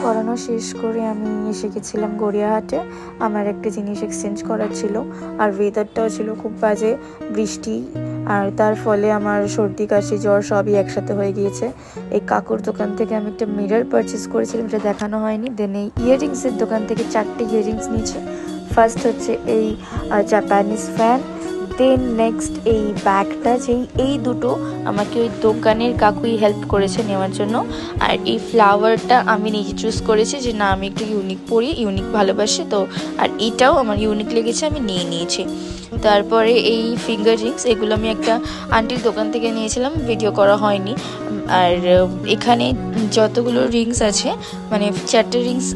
পড়ানো শেষ করে আমি এসে গেছিলাম গড়িয়াহাটে। আমার একটা জিনিস এক্সচেঞ্জ করার ছিল, আর ওয়েদারটাও ছিল খুব বাজে, বৃষ্টি, আর তার ফলে আমার সর্দি কাশি জ্বর সবই একসাথে হয়ে গিয়েছে। এই কাকুর দোকান থেকে আমি একটা মিরর পারচেস করেছিলাম, এটা দেখানো হয়নি। দেন এই ইয়াররিংসের দোকান থেকে 4টে ইয়াররিংস নিয়েছি। ফার্স্ট হচ্ছে এই জাপানিজ ফ্যান, দেন নেক্সট এই ব্যাগটা, এই দুটো আমাকে ওই দোকানের কাকুই হেল্প করেছে নেওয়ার জন্য। আর এই ফ্লাওয়ারটা আমি নিজে চুজ করেছি যে না আমি একটু ইউনিক পরি, ইউনিক ভালোবাসি তো, আর এটাও আমার ইউনিক লেগেছে, আমি নিয়ে নিয়েছি। তারপরে এই ফিঙ্গার রিংস, এগুলো আমি একটা আন্টির দোকান থেকে নিয়েছিলাম, ভিডিও করা হয়নি। আর এখানে যতগুলো রিংস আছে, মানে 4টে রিংস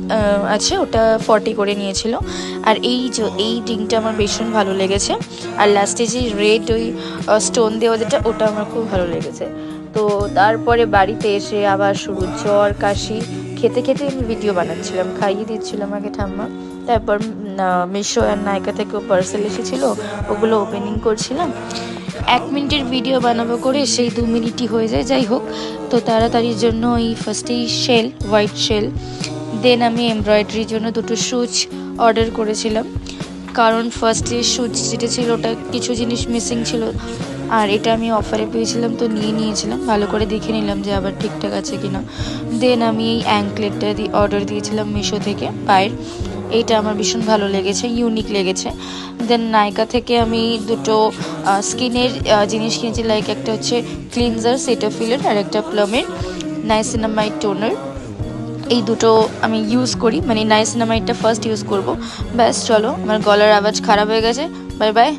আছে, ওটা 40 করে নিয়েছিল। আর এই রিংটা আমার ভীষণ ভালো লেগেছে। আর লাস্টে যে রেড ওই স্টোন দেওয়া যেটা, ওটা আমার খুব ভালো লেগেছে। তো তারপরে বাড়িতে এসে আবার শুরু জ্বর কাশি, খেতে খেতে আমি ভিডিও বানাচ্ছিলাম, খাইয়ে দিচ্ছিলাম আগে ঠাম্মা। তারপর মিশো আর নাইকা থেকেও পার্সেল এসেছিলো, ওগুলো ওপেনিং করছিলাম। 1 মিনিটের ভিডিও বানাবো করে সেই 2 মিনিটই হয়ে যায়। যাই হোক, তো তাড়াতাড়ির জন্য এই ফার্স্টেই হোয়াইট শেল, দেন আমি এমব্রয়ডারির জন্য 2টো সুচ অর্ডার করেছিলাম, কারণ ফার্স্টে সুচ যেটা ছিল ওটা কিছু জিনিস মিসিং ছিল, আর এটা আমি অফারে পেয়েছিলাম তো নিয়েছিলাম, ভালো করে দেখে নিলাম যে আবার ঠিকঠাক আছে কিনা। দেন আমি এই অ্যাঙ্কলেটটা অর্ডার দিয়েছিলাম মিশো থেকে, পায়ের, এইটা আমার ভীষণ ভালো লেগেছে, ইউনিক লেগেছে। দেন নাইকা থেকে আমি 2টো স্কিনের জিনিস কিনেছি, লাইক একটা হচ্ছে ক্লিনজার সেটাফিলের, আর একটা প্লামের নাইসিনামাইড টোনার। এই দুটো আমি ইউজ করি, মানে নাইসিনামাইডটা ফার্স্ট ইউজ করব। ব্যাস চলো, আমার গলার আওয়াজ খারাপ হয়ে গেছে, বাই বাই।